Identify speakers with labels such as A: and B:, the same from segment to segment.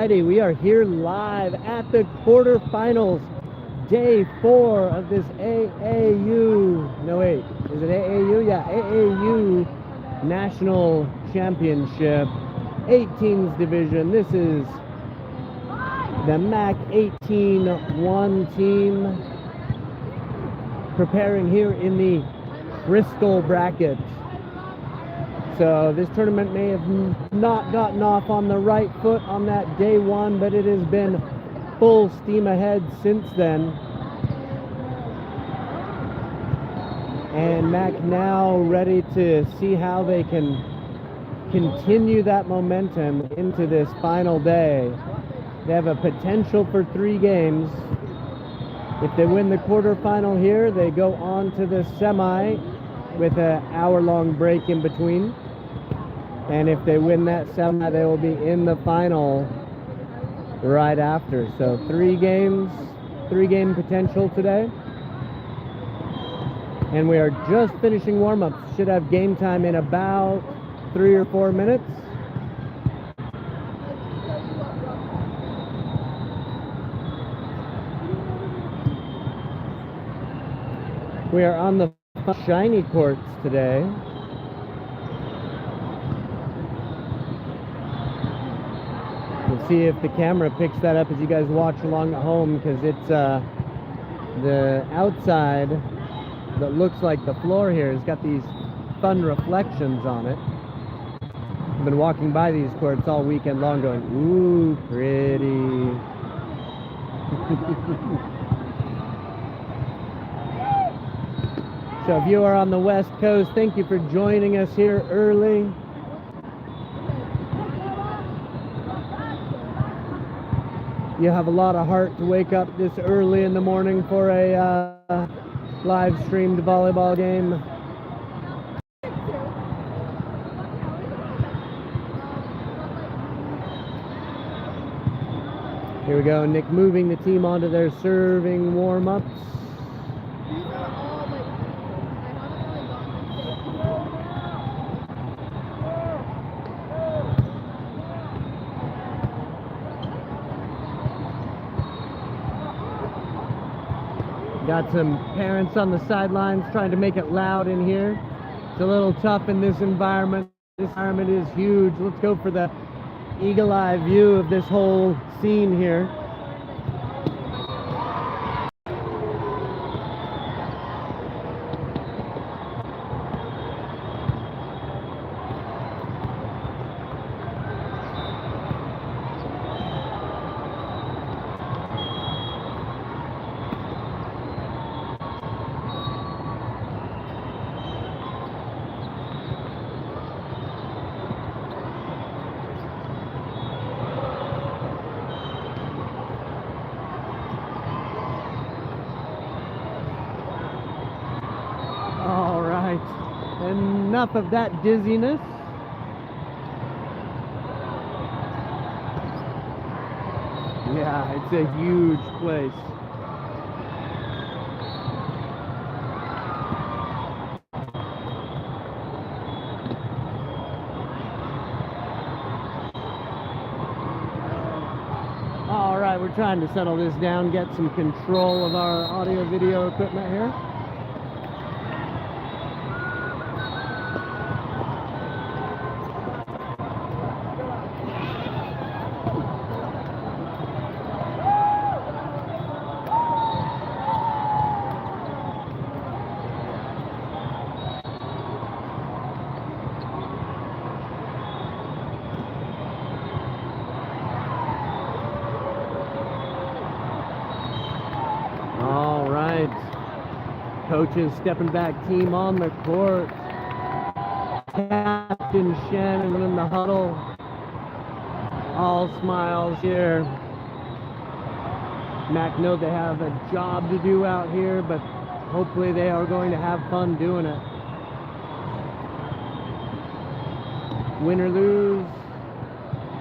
A: righty, we are here live at the quarterfinals, day 4 of this AAU, no wait, is it AAU? Yeah, AAU National Championship, 18s division. This is the MAC 18-1 team preparing here in the Crystal bracket. So this tournament may have not gotten off on the right foot on that day 1, but it has been full steam ahead since then. And MAC now ready to see how they can continue that momentum into this final day. They have a potential for 3 games. If they win the quarterfinal here, they go on to the semi with an hour-long break in between. And if they win that semi, they will be in the final right after. So 3 games, 3-game potential today. And we are just finishing warm-ups. Should have game time in about 3 or 4 minutes. We are on the shiny courts today. We'll see if the camera picks that up as you guys watch along at home, because it's the outside that looks like the floor here has got these fun reflections on it. I've been walking by these courts all weekend long going, ooh, pretty. So if you are on the West Coast, thank you for joining us here early. You have a lot of heart to wake up this early in the morning for a live streamed volleyball game. Here we go, Nick moving the team onto their serving warm-ups. Got some parents on the sidelines trying to make it loud in here. It's a little tough in this environment. This environment is huge. Let's go for the eagle-eye view of this whole scene here. Enough of that dizziness. Yeah, it's a huge place. All right, we're trying to settle this down, get some control of our audio video equipment here. Coaches stepping back, team on the court. Captain Shannon in the huddle. All smiles here. MAC know they have a job to do out here, but hopefully they are going to have fun doing it. Win or lose,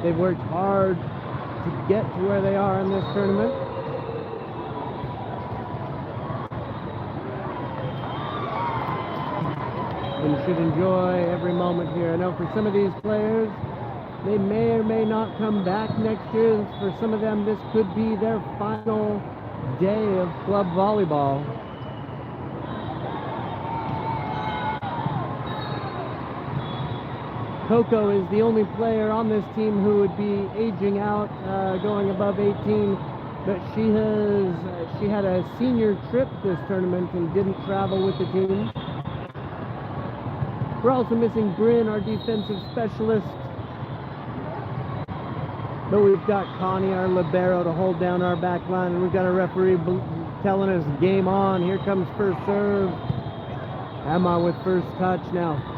A: they've worked hard to get to where they are in this tournament. And should enjoy every moment here. I know for some of these players, They may or may not come back next year. For some of them, this could be their final day of club volleyball. Coco is the only player on this team who would be aging out, going above 18, but she had a senior trip this tournament and didn't travel with the team. We're also missing Bryn, our defensive specialist, but we've got Connie, our libero, to hold down our back line, and we've got a referee telling us game on. Here comes first serve. Emma with first touch now.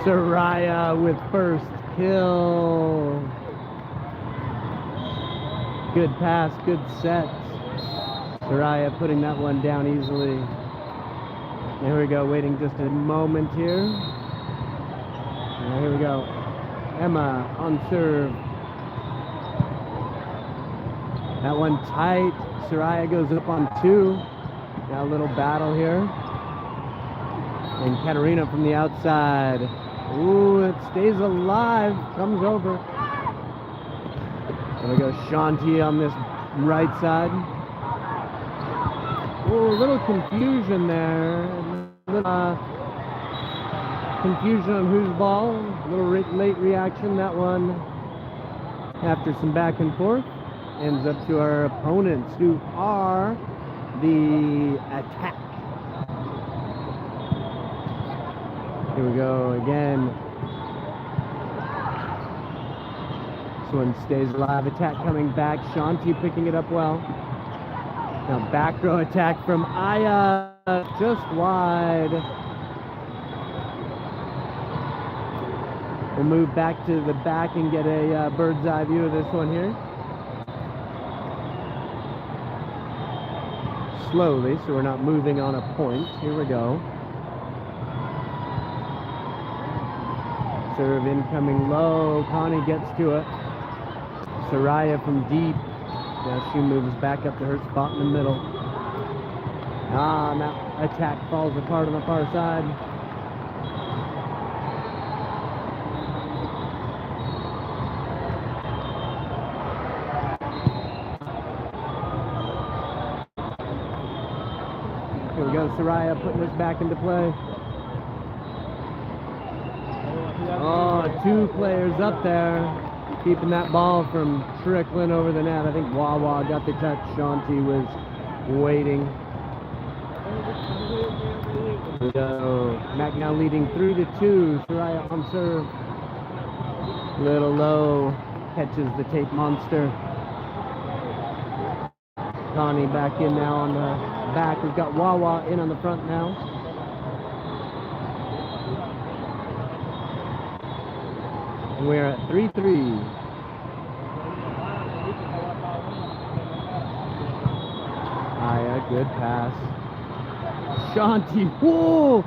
A: Soraya with first kill. Good pass, good set. Soraya putting that one down easily. There we go, waiting just a moment here. Here we go. Emma on serve. That one tight. Soraya goes up on two. Now a little battle here. And Katerina from the outside. Ooh, it stays alive. Comes over. There we go, Shanti on this right side. Ooh, a little confusion there. A little confusion on whose ball. A little late reaction. That one, after some back and forth, ends up to our opponents, who are the attack. Here we go again. This one stays alive. Attack coming back. Shanti picking it up well. Now back row attack from Aya, just wide. We'll move back to the back and get a bird's eye view of this one here. Slowly, so we're not moving on a point. Here we go. Serve incoming low. Connie gets to it. Soraya from deep. Now she moves back up to her spot in the middle. Now attack falls apart on the far side. Here we go, Soraya putting this back into play. Oh, two players up there, keeping that ball from trickling over the net. I think Wawa got the touch. Shanti was waiting. So Mac now leading 3-2. Soraya on serve. Little low, catches the tape monster. Connie back in now on the back. We've got Wawa in on the front now. And we're at 3-3. Aya, good pass. Shanti, whoa!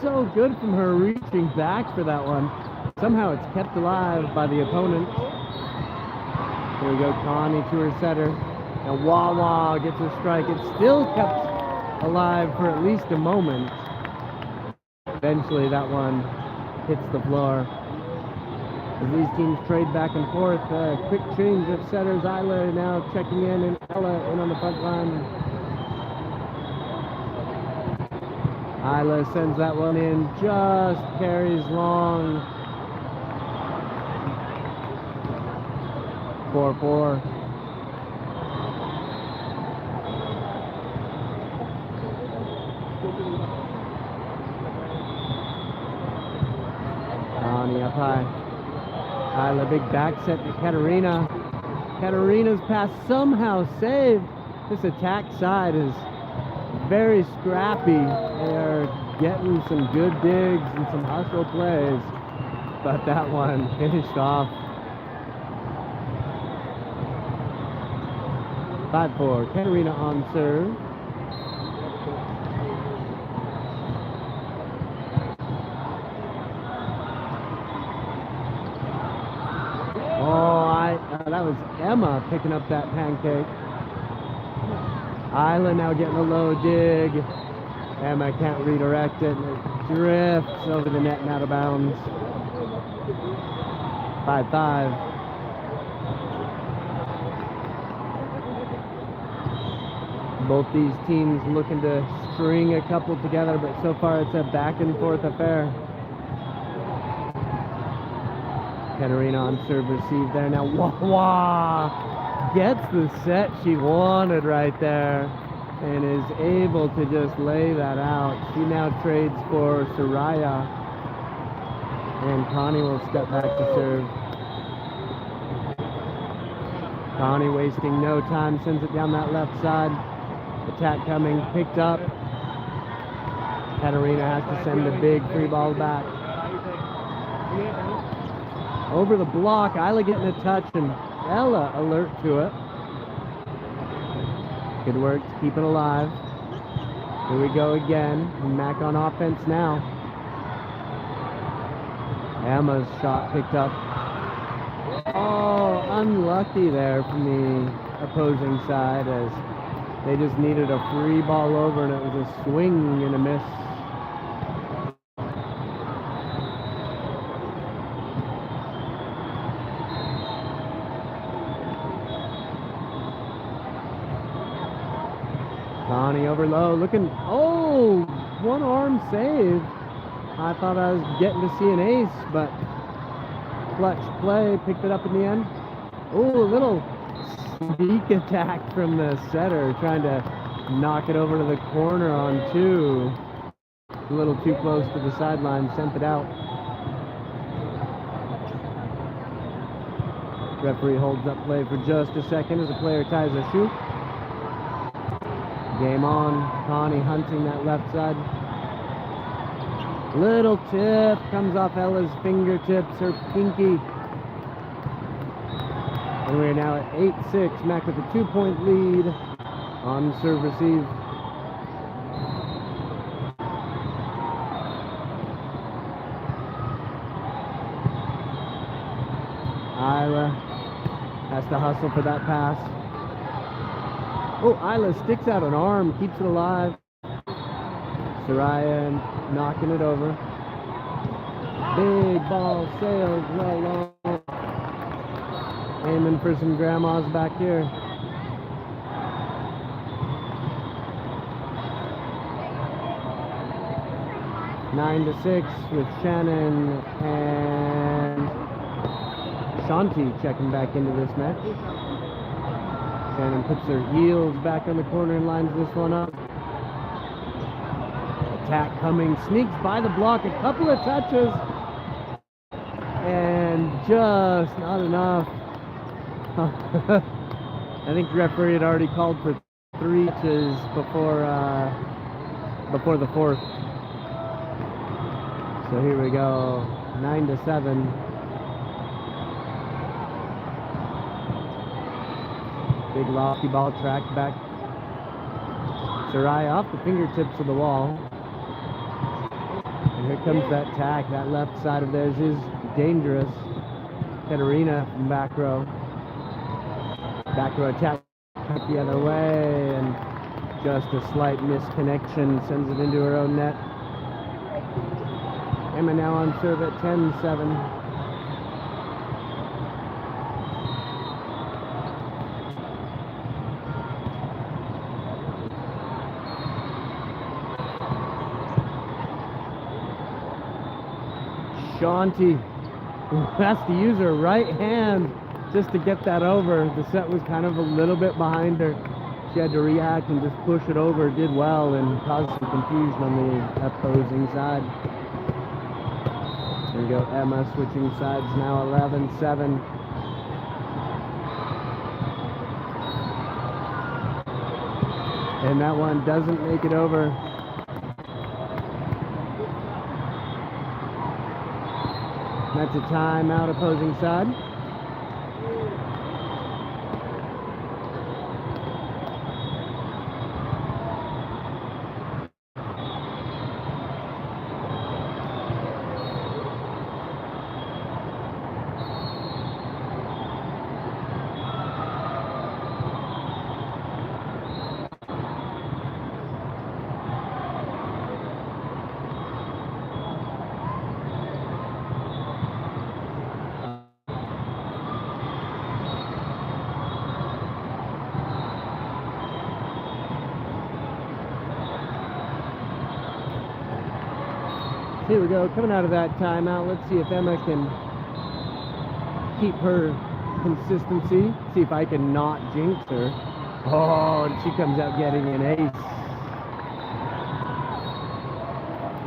A: So good from her, reaching back for that one. Somehow it's kept alive by the opponent. Here we go, Connie to her setter. And Wawa gets a strike. It's still kept alive for at least a moment. Eventually that one hits the floor. As these teams trade back and forth, quick change of setters. Isla now checking in, and Ella in on the front line. Isla sends that one in, just carries long. 4-4. Connie up high. Isla, big back set to Katerina. Katerina's pass somehow saved. This attack side is very scrappy. They are getting some good digs and some hustle plays. But that one finished off. 5-4. Katerina on serve. That was Emma picking up that pancake. Isla now getting a low dig. Emma can't redirect it, and it drifts over the net and out of bounds. 5-5. Both these teams looking to string a couple together, but so far it's a back and forth affair. Katerina on serve receive there. Now Wah gets the set she wanted right there and is able to just lay that out. She now trades for Soraya, and Connie will step back to serve. Connie wasting no time, sends it down that left side. Attack coming, picked up. Katerina has to send a big free ball back. Over the block, Isla getting a touch, and Ella alert to it. Good work to keep it alive. Here we go again. Mac on offense now. Emma's shot picked up. Oh, unlucky there from the opposing side, as they just needed a free ball over, and it was a swing and a miss. Connie over low, looking, oh, one arm save. I thought I was getting to see an ace, but clutch play, picked it up in the end. Oh, a little sneak attack from the setter, trying to knock it over to the corner on two. A little too close to the sideline, sent it out. Referee holds up play for just a second as the player ties a shoe. Game on. Connie hunting that left side. Little tip comes off Ella's fingertips, her pinky. And we're now at 8-6. Mac with a 2-point lead on serve receive. Isla has to hustle for that pass. Oh, Isla sticks out an arm, keeps it alive. Soraya knocking it over. Big ball sails well long. Aiming for some grandmas back here. Nine to 6 with Shannon and Shanti checking back into this match. Shannon puts her heels back on the corner and lines this one up. Attack coming, sneaks by the block, a couple of touches, and just not enough. I think the referee had already called for 3 touches before the fourth. So here we go, 9 to 7. Big lofty ball tracked back. Soraya off the fingertips of the wall. And here comes that tack. That left side of theirs is dangerous. Katerina from back row. Back row attack the other way, and just a slight misconnection sends it into her own net. Emma now on serve at 10-7. Shanti has to use her right hand just to get that over. The set was kind of a little bit behind her. She had to react and just push it over. Did well and caused some confusion on the opposing side. There we go, Emma switching sides now, 11-7. And that one doesn't make it over. That's a timeout, opposing side. Here we go, coming out of that timeout. Let's see if Emma can keep her consistency. See if I can not jinx her. Oh, and she comes out getting an ace.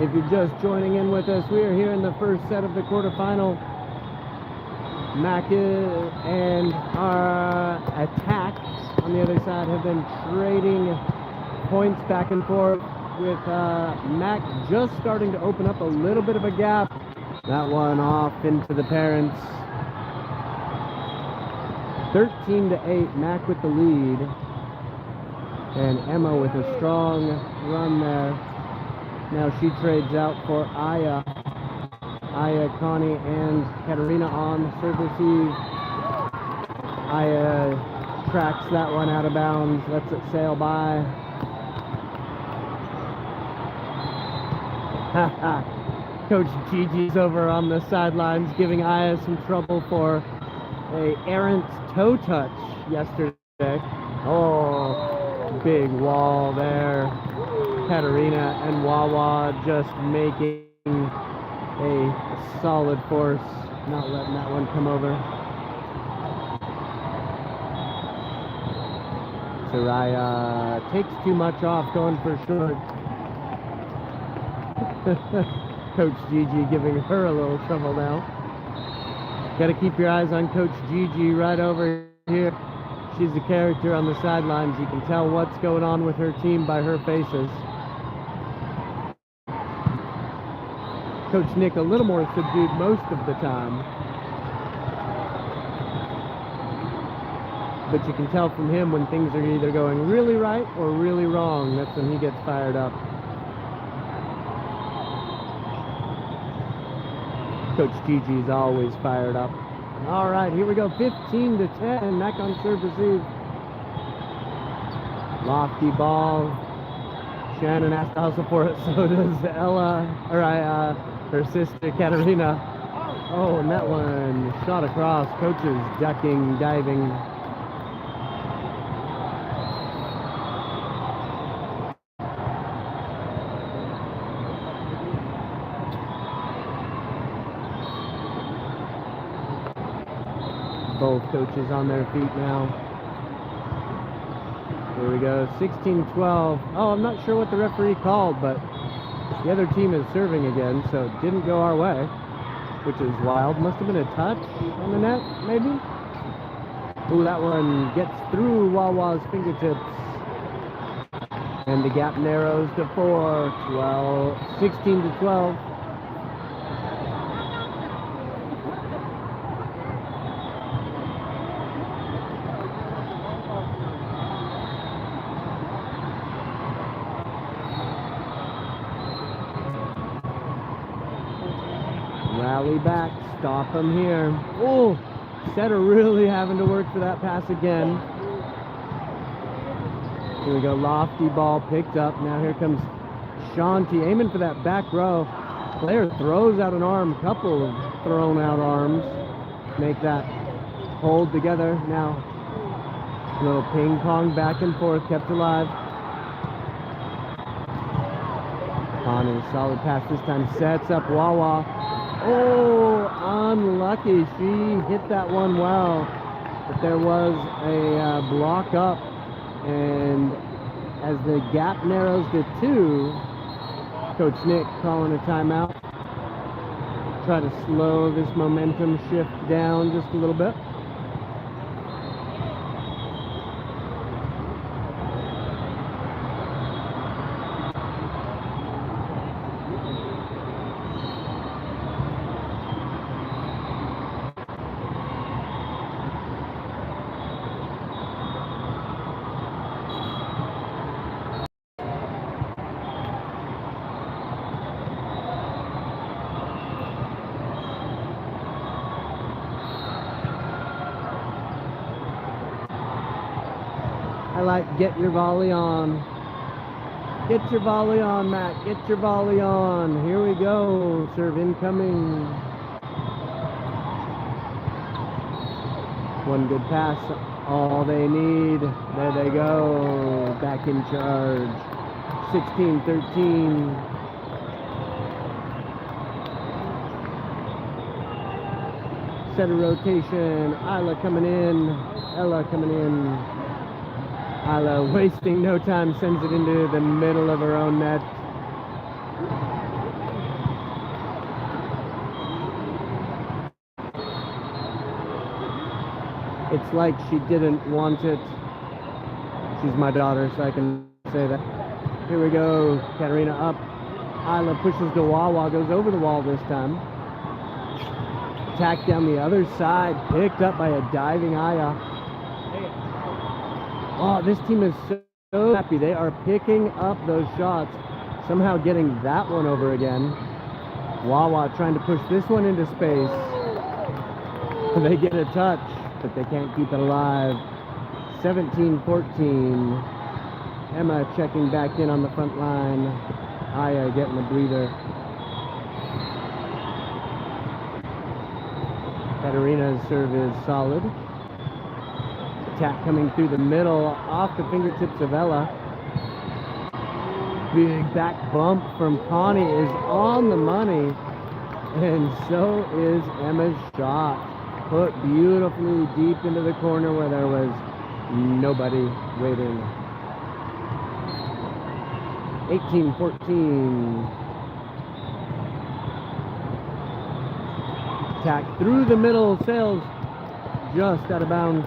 A: If you're just joining in with us, we are here in the first set of the quarterfinal. Mac and our attack on the other side have been trading points back and forth, with Mac just starting to open up a little bit of a gap. That one off into the parents. 13-8, Mac with the lead. And Emma with a strong run there. Now she trades out for Aya. Aya, Connie, and Katerina on serve receive. Aya tracks that one out of bounds, lets it sail by. Coach Gigi's over on the sidelines giving Aya some trouble for a errant toe touch yesterday. Oh, big wall there. Katerina and Wawa just making a solid force, not letting that one come over. Soraya takes too much off, going for short. Coach Gigi giving her a little trouble now. Got to keep your eyes on Coach Gigi right over here. She's a character on the sidelines. You can tell what's going on with her team by her faces. Coach Nick a little more subdued most of the time. But you can tell from him when things are either going really right or really wrong. That's when he gets fired up. Coach Gigi's always fired up. All right, here we go. 15-10. Mac on serve receive. Lofty ball. Shannon has to hustle for it. So does Ella, or her sister Katerina. Oh, and that one shot across. Coaches ducking, diving. Both coaches on their feet now. Here we go, 16-12. Oh, I'm not sure what the referee called, but the other team is serving again, so it didn't go our way, which is wild. Must have been a touch on the net, maybe? Ooh, that one gets through Wawa's fingertips. And the gap narrows to 16-12. Rally back, stop them here. Oh, Setter really having to work for that pass again. Here we go, lofty ball picked up. Now here comes Shanti aiming for that back row. Player throws out an arm, couple of thrown out arms. Make that hold together. Now, a little ping pong back and forth, kept alive. Connie, solid pass this time, sets up Wawa. Oh, unlucky. She hit that one well. But there was a block up. And as the gap narrows to 2, Coach Nick calling a timeout. Try to slow this momentum shift down just a little bit. I like get your volley on. Get your volley on, Matt. Get your volley on. Here we go. Serve incoming. One good pass. All they need. There they go. Back in charge. 16-13. Center rotation. Isla coming in. Ella coming in. Isla wasting no time, sends it into the middle of her own net. It's like she didn't want it. She's my daughter, so I can say that. Here we go. Katarina up. Isla pushes to Wawa, goes over the wall this time. Attack down the other side, picked up by a diving Aya. Oh, this team is so happy. They are picking up those shots, somehow getting that one over again. Wawa trying to push this one into space. They get a touch, but they can't keep it alive. 17-14. Emma checking back in on the front line. Aya getting a breather. Katarina's serve is solid. Attack coming through the middle, off the fingertips of Ella. Big back bump from Connie is on the money, and so is Emma's shot. Put beautifully deep into the corner where there was nobody waiting. 18-14. Attack through the middle, sails just out of bounds.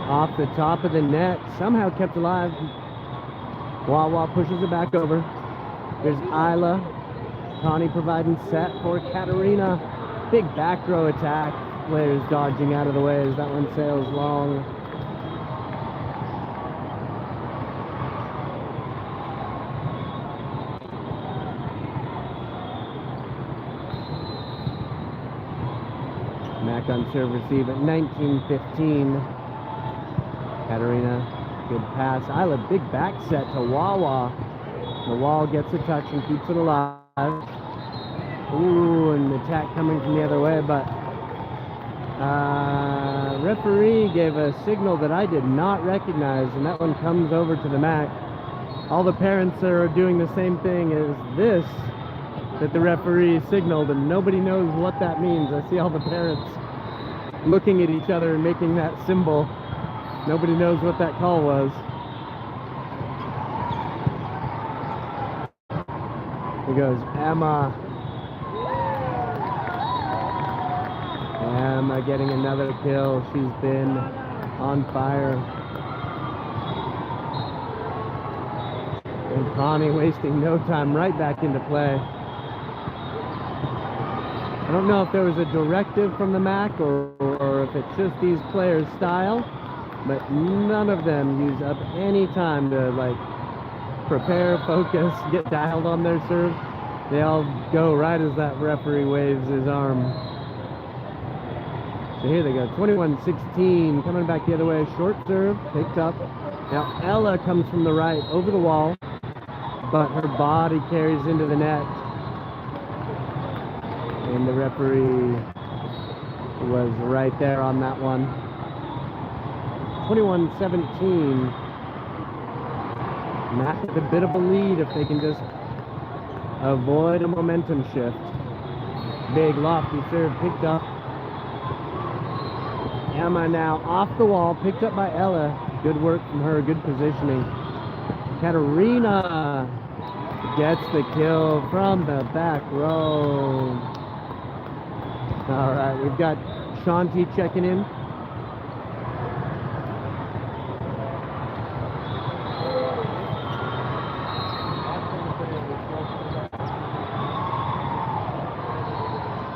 A: Off the top of the net, somehow kept alive. Wawa pushes it back over. There's Isla. Connie providing set for Katarina. Big back row attack. Players dodging out of the way as that one sails long. Mac on serve receive at 19-15. Katarina, good pass. Isla, big back set to Wawa. The wall gets a touch and keeps it alive. Ooh, and the attack coming from the other way, but referee gave a signal that I did not recognize, and that one comes over to the MAC. All the parents are doing the same thing as this that the referee signaled, and nobody knows what that means. I see all the parents looking at each other and making that symbol. Nobody knows what that call was. Here goes Emma. Emma getting another kill. She's been on fire. And Connie wasting no time, right back into play. I don't know if there was a directive from the MAC or if it's just these players' style, but none of them use up any time to prepare, focus, get dialed on their serve. They all go right as that referee waves his arm. So here they go, 21-16, coming back the other way, short serve, picked up. Now Ella comes from the right, over the wall, but her body carries into the net. And the referee was right there on that one. 21-17. Mac with a bit of a lead if they can just avoid a momentum shift. Big lofty serve picked up. Emma now off the wall, picked up by Ella. Good work from her, good positioning. Katarina gets the kill from the back row. All right, we've got Shanti checking in.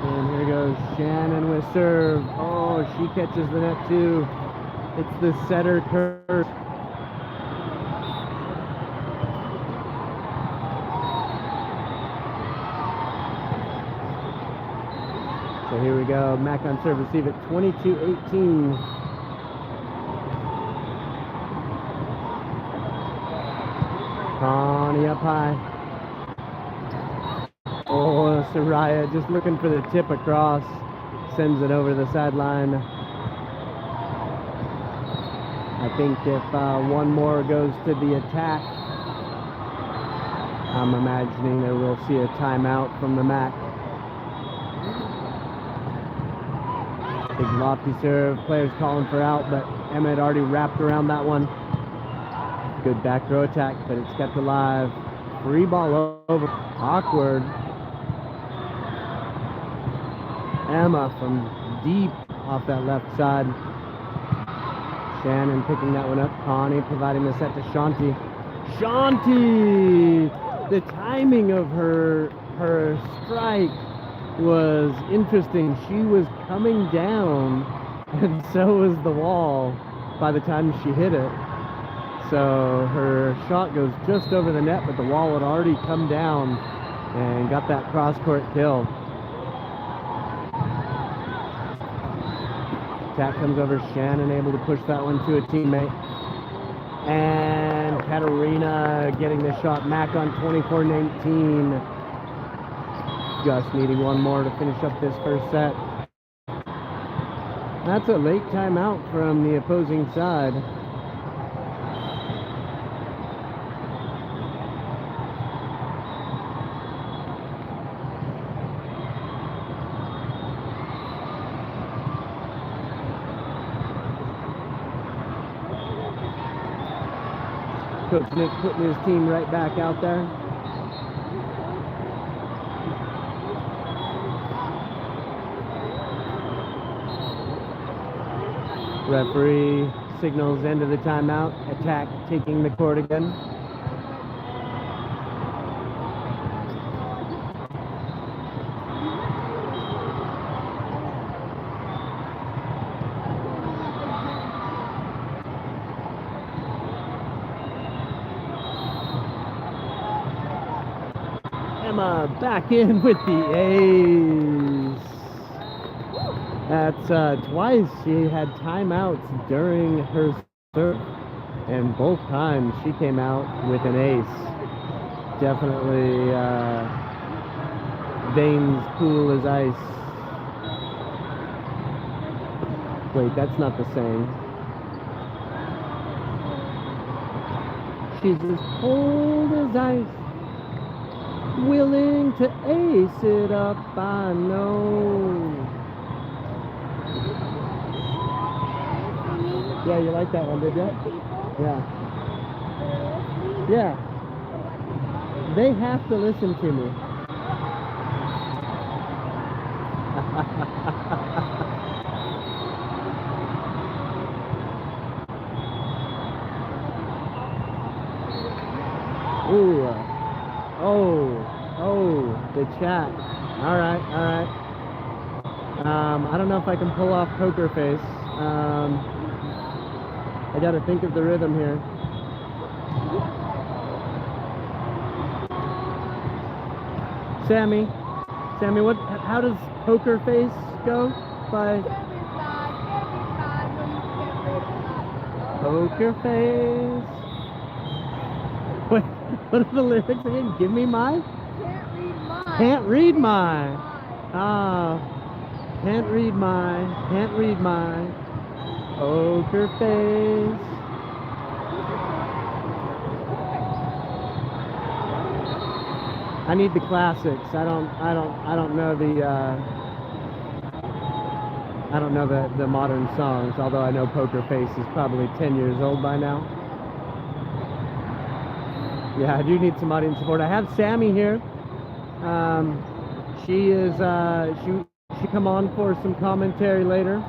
A: And here goes Shannon with serve. Oh, she catches the net too. It's the setter curse. So here we go, Mac on serve receive at 22-18. Connie up high. Oh, Soraya just looking for the tip across. Sends it over the sideline. I think if one more goes to the attack, I'm imagining that we'll see a timeout from the MAC. Big lofty serve, players calling for out, but Emma had already wrapped around that one. Good back row attack, but it's kept alive. Free ball over, awkward. Emma from deep off that left side. Shannon picking that one up. Connie providing the set to Shanti. Shanti! The timing of her strike was interesting. She was coming down, and so was the wall by the time she hit it. So her shot goes just over the net, but the wall had already come down and got that cross-court kill. Attack comes over, Shannon able to push that one to a teammate. And Katarina getting the shot. Mac on 24-19. Just needing one more to finish up this first set. That's a late timeout from the opposing side. Coach Nick putting his team right back out there. Referee signals end of the timeout. Attack taking the court again. Emma back in with the ace. That's twice she had timeouts during her serve, and both times she came out with an ace. Definitely veins cool as ice. Wait, that's not the saying. She's as cold as ice. Willing to ace it up, I know. Yeah, you like that one, did you? Yeah. Yeah. They have to listen to me. Ooh. Oh, the chat. All right. I don't know if I can pull off poker face. I got to think of the rhythm here. Sammy, how does poker face go? By poker face. Wait, what are the lyrics again? Give me my? Can't read my. Can't read my poker face. I need the classics. I don't know the modern songs, although I know Poker Face is probably 10 years old by now. Yeah, I do need some audience support. I have Sammy here. She come on for some commentary later.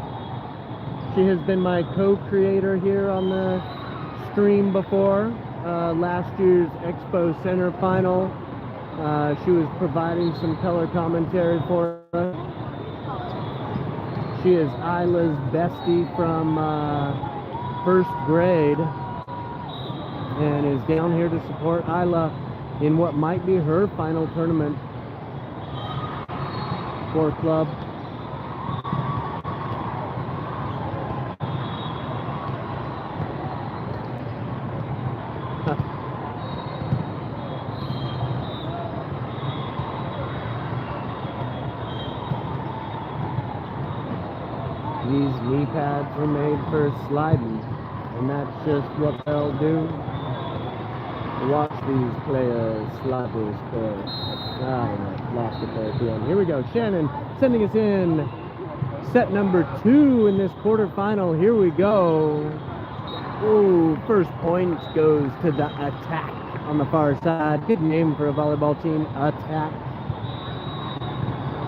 A: She has been my co-creator here on the stream before. Last year's Expo Center final. She was providing some color commentary for us. She is Isla's bestie from first grade and is down here to support Isla in what might be her final tournament for club. These knee pads are made for sliding, and that's just what they'll do. Watch these players slide this play. I don't know, lost it there at the end. Here we go, Shannon sending us in. Set number 2 in this quarterfinal. Here we go. Ooh, first point goes to the Attack on the far side. Good name for a volleyball team, Attack.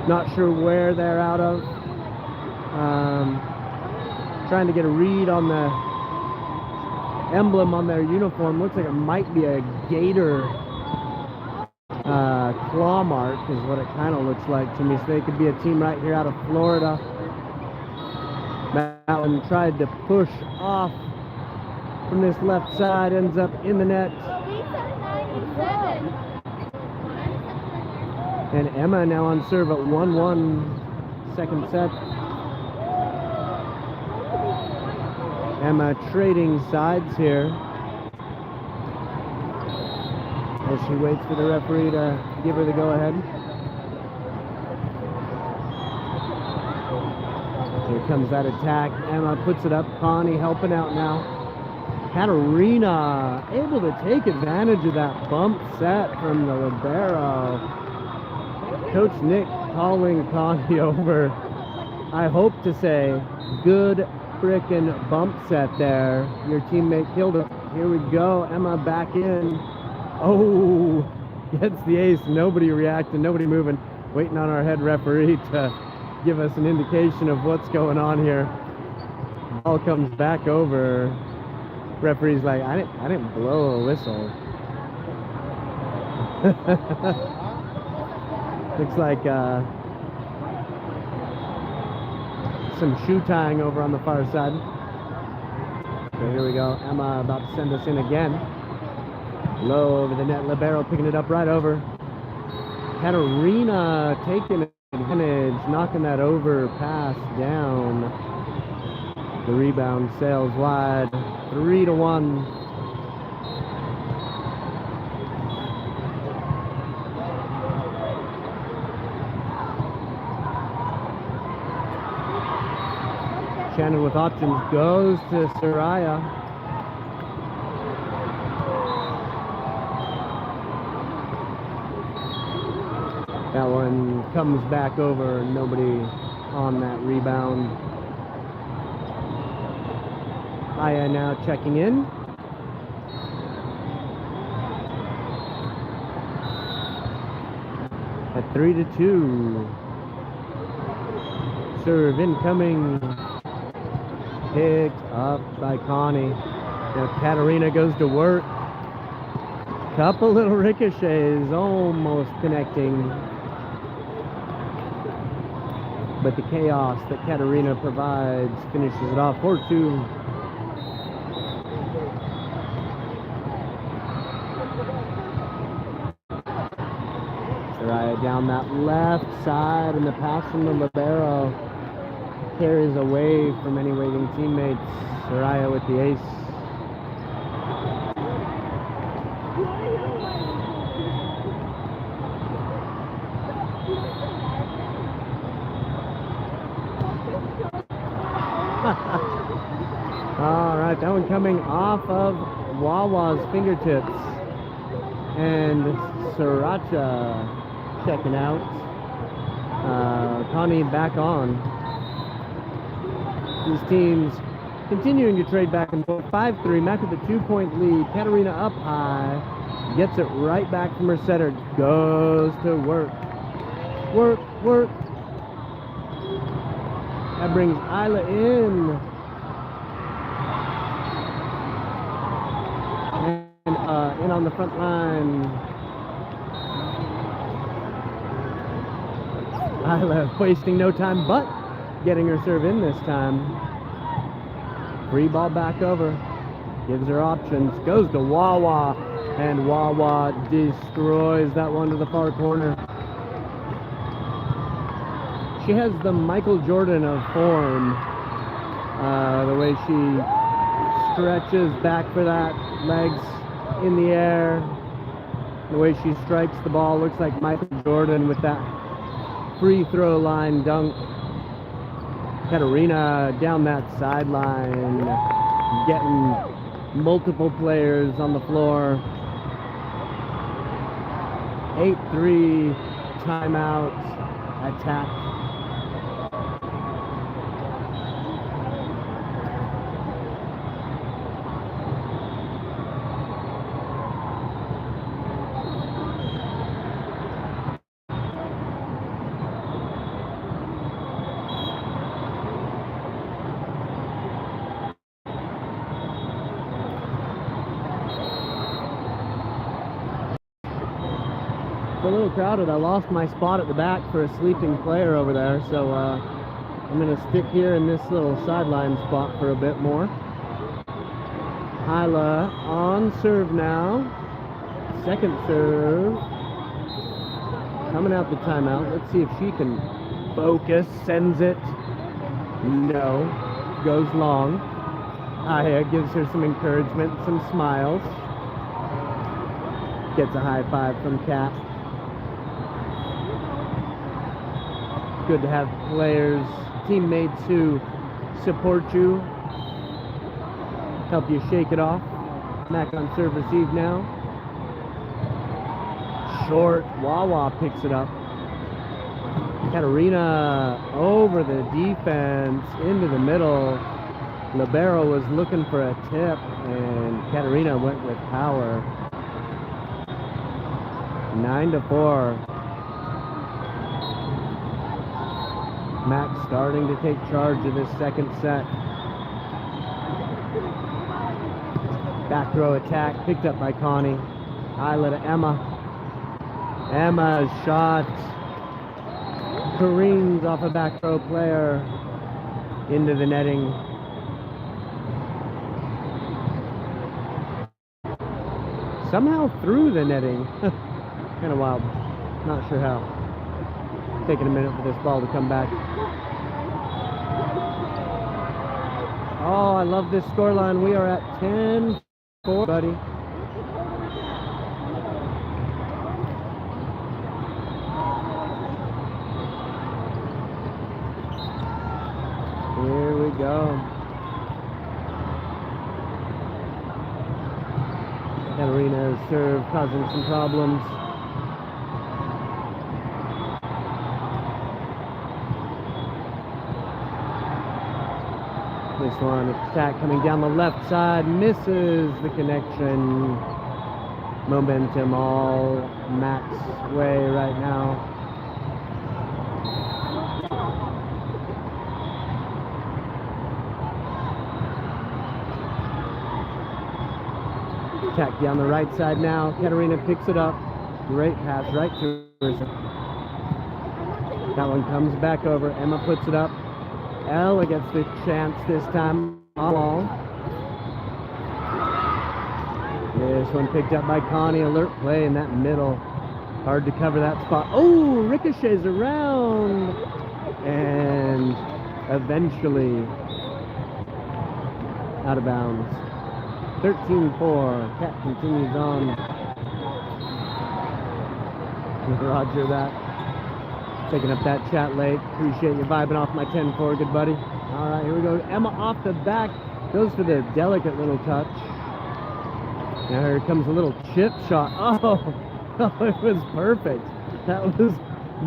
A: Not sure where they're out of. Trying to get a read on the emblem on their uniform. Looks like it might be a gator claw mark is what it kind of looks like to me. So they could be a team right here out of Florida. Allen tried to push off from this left side, ends up in the net. And Emma now on serve at 1-1, second set. Emma trading sides here as she waits for the referee to give her the go-ahead. Here comes that attack. Emma puts it up. Connie helping out now. Katarina able to take advantage of that bump set from the libero. Coach Nick calling Connie over. I hope to say, good frickin' bump set there. Your teammate killed it. Here we go. Emma back in. Oh, gets the ace. Nobody reacting, nobody moving. Waiting on our head referee to give us an indication of what's going on here. Ball comes back over. Referee's like, I didn't blow a whistle. Looks like some shoe tying over on the far side. So here we go. Emma about to send us in again. Low over the net. Libero picking it up right over. Katarina taking advantage, knocking that over pass down. The rebound sails wide. 3-1. Shannon with options goes to Soraya. That one comes back over, nobody on that rebound. Aya now checking in. At 3-2. Serve incoming. Picked up by Connie. Now Katarina goes to work. Couple little ricochets, almost connecting. But the chaos that Katarina provides finishes it off. 4-2. Soraya down that left side, and the pass from the libero carries away from any waiting teammates. Soraya with the ace. All right, that one coming off of Wawa's fingertips. And Sriracha checking out. Connie back on. These teams continuing to trade back and forth. 5-3, Mac with a 2-point lead. Katarina up high. Gets it right back from her setter. Goes to work. Work, work. That brings Isla in. And in on the front line. Isla wasting no time, but getting her serve in this time. Free ball back over. Gives her options. Goes to Wawa. And Wawa destroys that one to the far corner. She has the Michael Jordan of form. The way she stretches back for that, legs in the air. The way she strikes the ball looks like Michael Jordan with that free throw line dunk. Katarina down that sideline, getting multiple players on the floor. 8-3 timeout attack. A little crowded. I lost my spot at the back for a sleeping player over there, so I'm going to stick here in this little sideline spot for a bit more. Isla on serve now. Second serve. Coming out the timeout. Let's see if she can focus. Sends it. No. Goes long. Aya gives her some encouragement, some smiles. Gets a high five from Kat. Good to have players, teammates who support you, help you shake it off. Mac on serve receive now. Short, Wawa picks it up. Katarina over the defense, into the middle. Libero was looking for a tip, and Katarina went with power. 9-4. Mac starting to take charge of this second set. Back row attack picked up by Connie. Isla to Emma. Emma's shot careens off a back row player into the netting. Somehow through the netting. Kind of wild. Not sure how. Taking a minute for this ball to come back. Oh, I love this scoreline. We are at 10-4, buddy. Here we go. Katarina's serve causing some problems. This one, attack coming down the left side, misses the connection. Momentum all Mac's way right now. Attack down the right side now. Katarina picks it up. Great pass right to her. That one comes back over. Emma puts it up. Ella gets the chance this time. All. This one picked up by Connie. Alert play in that middle. Hard to cover that spot. Oh, ricochets around. And eventually out of bounds. 13-4. Cat continues on. Roger that. Taking up that chat late. Appreciate you vibing off my 10-4, good buddy. All right, here we go. Emma off the back. Goes for the delicate little touch. Now here comes a little chip shot. Oh, it was perfect. That was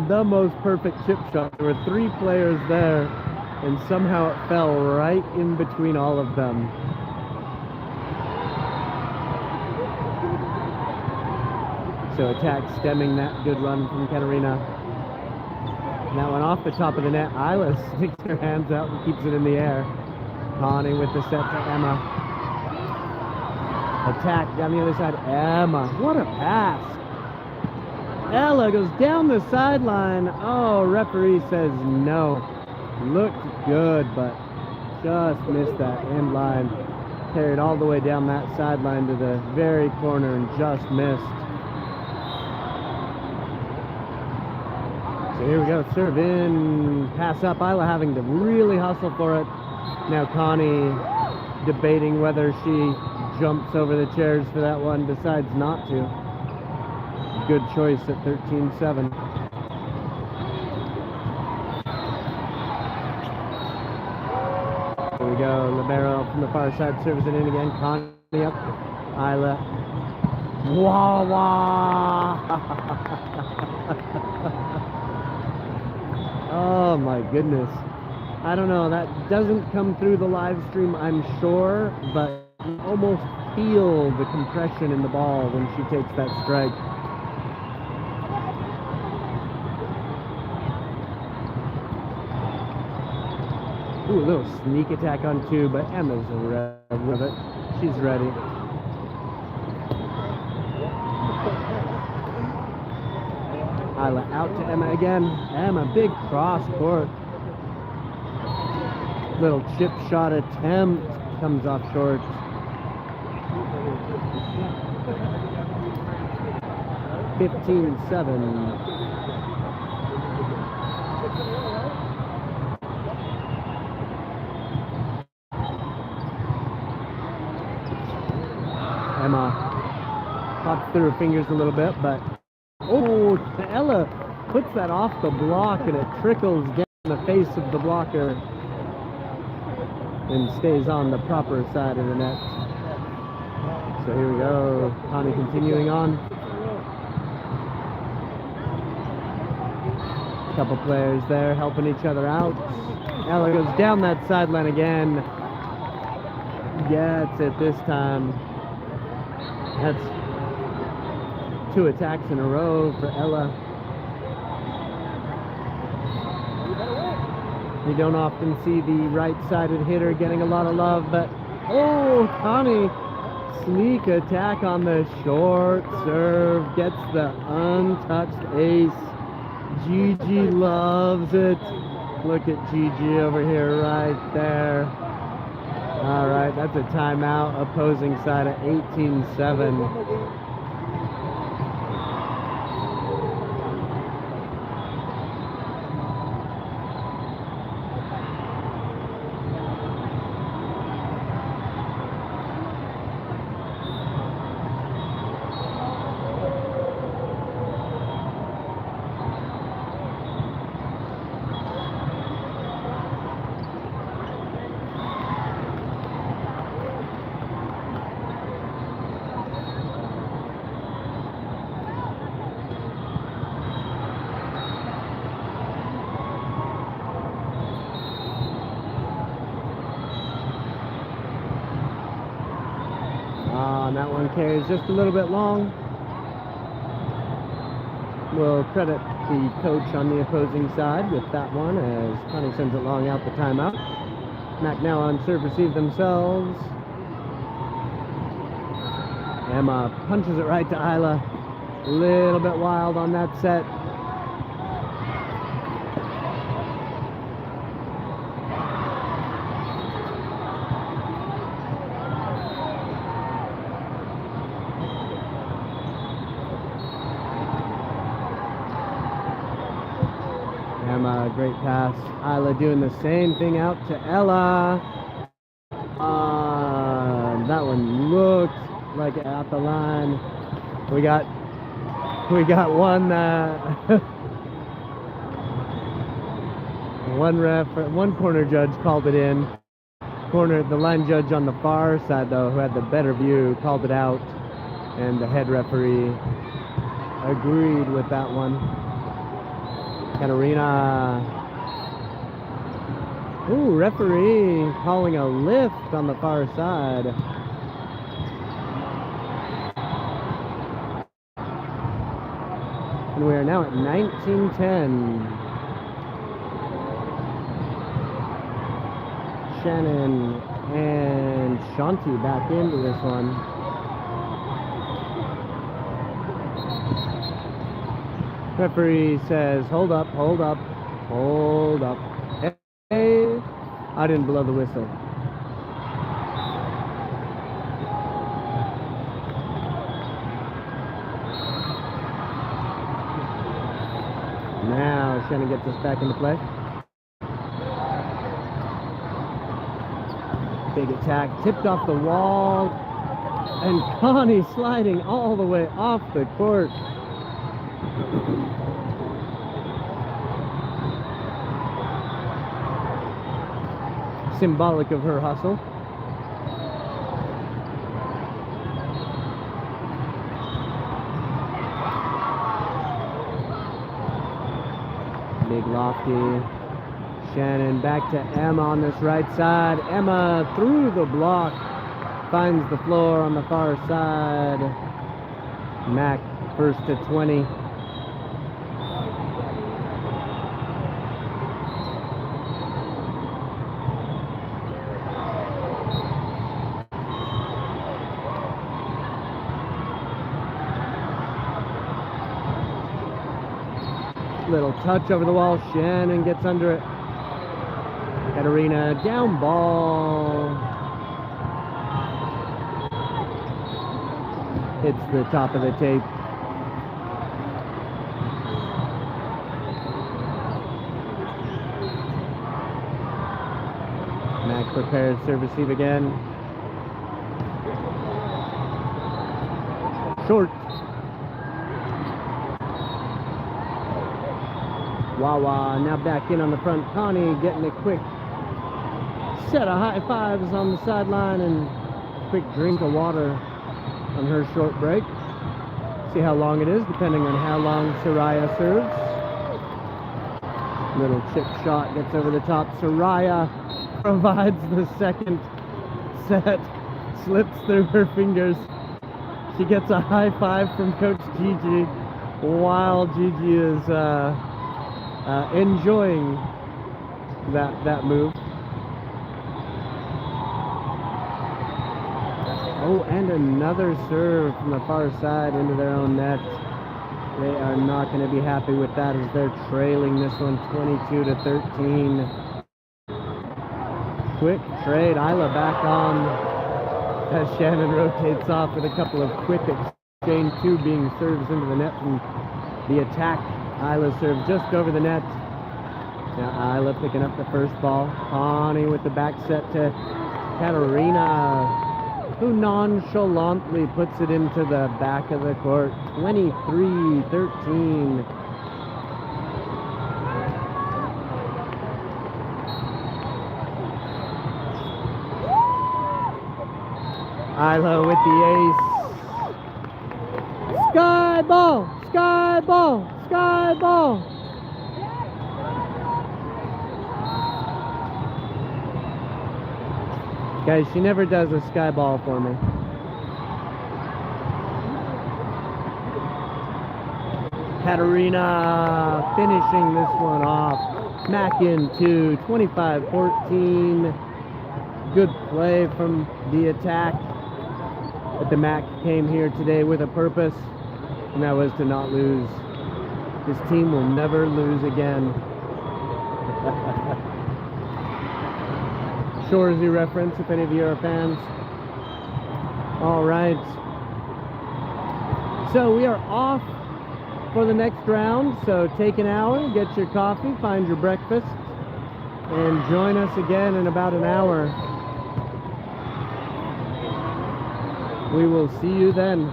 A: the most perfect chip shot. There were 3 players there, and somehow it fell right in between all of them. So attack stemming that good run from Katarina. That one off the top of the net. Isla sticks her hands out and keeps it in the air. Connie with the set to Emma. Attack down the other side. Emma, what a pass. Ella goes down the sideline. Oh, referee says no. Looked good, but just missed that end line. Carried all the way down that sideline to the very corner and just missed. So here we go, serve in, pass up. Isla having to really hustle for it. Now Connie debating whether she jumps over the chairs for that one, decides not to. Good choice at 13-7. we go. Libero from the far side, servicing in again. Connie up. Isla. Wah wah! Oh my goodness. I don't know, that doesn't come through the live stream, I'm sure, but you almost feel the compression in the ball when she takes that strike. Ooh, a little sneak attack on two, but Emma's ready with it. She's ready. Isla out to Emma again. Emma, big cross court. Little chip shot attempt comes off short. (15-7). Emma popped through her fingers a little bit, but oh, Ella puts that off the block and it trickles down the face of the blocker and stays on the proper side of the net. So here we go, Connie continuing on. A couple players there helping each other out. Ella goes down that sideline again. Gets it this time. That's 2 attacks in a row for Ella. You don't often see the right-sided hitter getting a lot of love, but oh, Connie, sneak attack on the short serve, gets the untouched ace. Gigi loves it. Look at Gigi over here right there. All right, that's a timeout, opposing side at 18-7. That one carries just a little bit long. We'll credit the coach on the opposing side with that one as Connie sends it long out the timeout. Mac now on serve receive themselves. Emma punches it right to Isla. A little bit wild on that set. Emma, great pass. Isla doing the same thing out to Ella. That one looked like it at the line. We got one corner judge called it in. The line judge on the far side though, who had the better view, called it out, and the head referee agreed with that one. Katarina. Ooh, referee calling a lift on the far side. And we are now at 19-10. Shannon and Shanti back into this one. Referee says, hold up. Hey, I didn't blow the whistle. Now Shannon gets us back into play. Big attack, tipped off the wall, and Connie sliding all the way off the court. symbolic of her hustle. Big lofty. Shannon back to Emma on this right side. Emma through the block. Finds the floor on the far side. Mac first to 20. Little touch over the wall. Shannon gets under it. Katarina down ball. Hits the top of the tape. Mac prepares serve receive again. Short. Wawa now back in on the front. Connie getting a quick set of high fives on the sideline and quick drink of water on her short break. See how long it is, depending on how long Soraya serves. Little chip shot gets over the top. Soraya provides the second set. Slips through her fingers. She gets a high five from Coach Gigi while Gigi is enjoying that move. Oh, and another serve from the far side into their own net. They are not going to be happy with that as they're trailing this one 22-13. Quick trade. Isla back on as Shannon rotates off with a couple of quick exchange. Two being serves into the net from the attack. Isla serve just over the net. Now Isla picking up the first ball. Connie with the back set to Katarina, who nonchalantly puts it into the back of the court. 23-13. Isla with the ace. Sky ball! Sky ball! Sky ball! Guys, she never does a sky ball for me. Katarina finishing this one off. Mac into 25-14. Good play from the attack. But the Mac came here today with a purpose, and that was to not lose. This team will never lose again. Shoresy reference, if any of you are fans. All right. So we are off for the next round. So take an hour, get your coffee, find your breakfast, and join us again in about an hour. We will see you then.